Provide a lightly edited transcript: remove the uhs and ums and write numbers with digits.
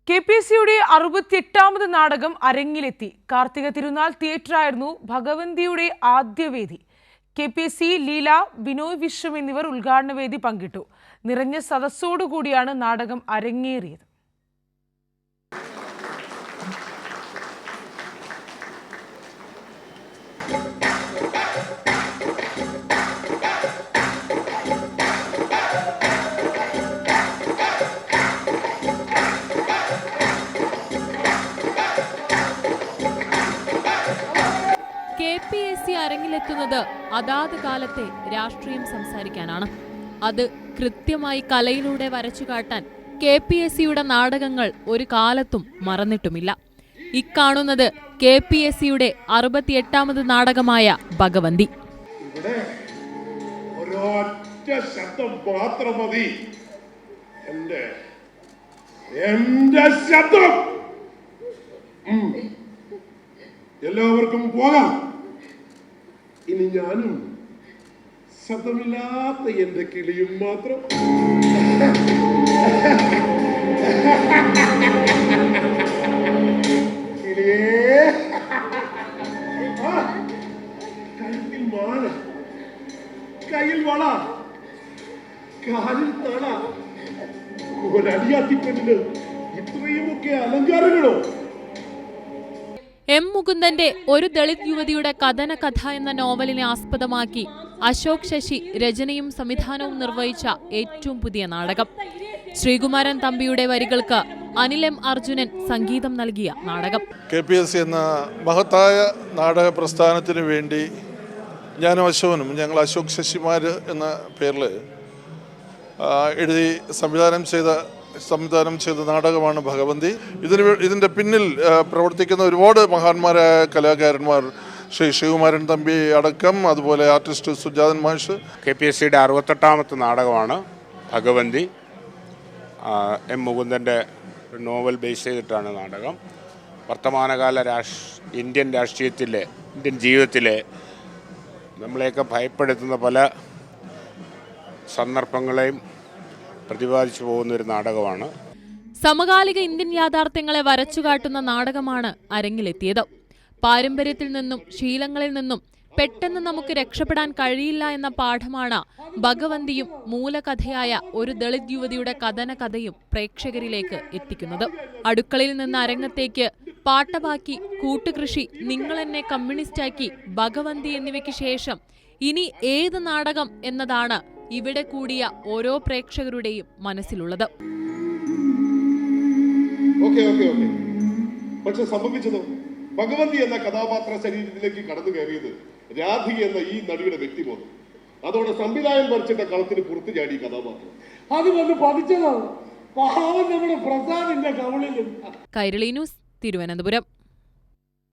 KPSCയുടെ 68ാമത് നാടകം അരങ്ങിലെത്തി. കാർത്തിക തിരുനാൾ തിയേറ്ററായിരുന്നു ഭഗവന്തിയുടെ ആദ്യ വേദി. KPSC, ലീല, ബിനോയ് വിശ്വം എന്നിവർ ഉദ്ഘാടന വേദി പങ്കിട്ടു. നിറഞ്ഞ സദസ്സോടുകൂടിയാണ് നാടകം അരങ്ങേറിയത്. KPSC അരങ്ങിലെത്തുന്നത് അതാത് കാലത്തെ രാഷ്ട്രീയം സംസാരിക്കാനാണ്. അത് കൃത്യമായി കലയിലൂടെ വരച്ചു കാട്ടാൻ KPSCയുടെ നാടകങ്ങൾ ഒരു കാലത്തും മറന്നിട്ടുമില്ല. ഇക്കാണുന്നത് KPSCയുടെ 68ാമത് നാടകമായ ഭഗവന്തി. എല്ലാവർക്കും പോകാം. ഇനി ഞാനും ശബ്ദമില്ലാത്ത എന്റെ കിളിയും മാത്രം. കിളിയേ, കഴുത്തിൽ മാല, കയ്യിൽ വള, കാലിൽ തള. ഒരടിയാത്തിപ്പെണ്ണിന് ഇത്രയുമൊക്കെ അലങ്കാരങ്ങളോ? M. മുകുന്ദന്റെ ഒരു ദളിത് യുവതിയുടെ കഥന കഥ എന്ന നോവലിനെ ആസ്പദമാക്കി അശോക് ശശി രചനയും സംവിധാനവും നിർവഹിച്ച ഏറ്റവും പുതിയ നാടകം. ശ്രീകുമാരൻ തമ്പിയുടെ വരികൾക്ക് അനിൽ M. അർജുനൻ സംഗീതം നൽകിയ നാടകം. KPSC എന്ന മഹത്തായ നാടക പ്രസ്ഥാനത്തിന് വേണ്ടി ഞാനും അശോകനും, ഞങ്ങൾ അശോക് ശശിമാർ എന്ന പേരിൽ എഴുതി സംവിധാനം ചെയ്ത നാടകമാണ് ഭഗവന്തി. ഇതിൻ്റെ പിന്നിൽ പ്രവർത്തിക്കുന്ന ഒരുപാട് മഹാന്മാരായ കലാകാരന്മാർ, ശ്രീ ശ്രീകുമാരൻ തമ്പി അടക്കം, അതുപോലെ ആർട്ടിസ്റ്റ് സുജാതൻ മാഷ്. KPSCയുടെ 68ാമത്തെ നാടകമാണ് ഭഗവന്തി. M. മുകുന്ദൻ്റെ നോവൽ ബേസ് ചെയ്തിട്ടാണ് നാടകം. വർത്തമാനകാല ഇന്ത്യൻ രാഷ്ട്രീയത്തിലെ, ഇന്ത്യൻ ജീവിതത്തിലെ നമ്മളെയൊക്കെ ഭയപ്പെടുത്തുന്ന പല സന്ദർഭങ്ങളെയും പ്രതിപാദിച്ചു പോകുന്ന ഒരു നാടകമാണ്. സമകാലിക ഇന്ത്യൻ യാഥാർത്ഥ്യങ്ങളെ വരച്ചുകാട്ടുന്ന നാടകമാണ് അരങ്ങിലെത്തിയത്. പാരമ്പര്യത്തിൽ നിന്നും ശീലങ്ങളിൽ നിന്നും പെട്ടെന്ന് നമുക്ക് രക്ഷപ്പെടാൻ കഴിയില്ല എന്ന പാഠമാണ് ഭഗവന്തിയും മൂലകഥയായ ഒരു ദളിത് യുവതിയുടെ കഥന കഥയും പ്രേക്ഷകരിലേക്ക് എത്തിക്കുന്നത്. അടുക്കളയിൽ നിന്ന് അരങ്ങത്തേക്ക്, പാട്ടബാക്കി, കൂട്ടുകൃഷി, നിങ്ങളെന്നെ കമ്മ്യൂണിസ്റ്റാക്കി, ഭഗവന്തി എന്നിവയ്ക്ക് ശേഷം ഇനി ഏത് നാടകം എന്നതാണ് ഇവിടെ കൂടിയ ഓരോ പ്രേക്ഷകരുടെയും മനസ്സിലുള്ളത്. പക്ഷെ സംഭവിച്ചതോ? ഭഗവന്തി എന്ന കഥാപാത്ര ശരീരത്തിലേക്ക് കടന്നു കയറിയത് രാധിക എന്ന ഈ നടിയുടെ വ്യക്തിബോധം. അതോടെ സംവിധാനം വരച്ചിട്ട കളത്തിന് പുറത്തു ചാടി കഥാപാത്രം അത് വന്ന് പതിച്ചതോ? പാവം നമ്മുടെ പ്രസാദിന്റെ കവളിലും. കൈരളി ന്യൂസ്, തിരുവനന്തപുരം.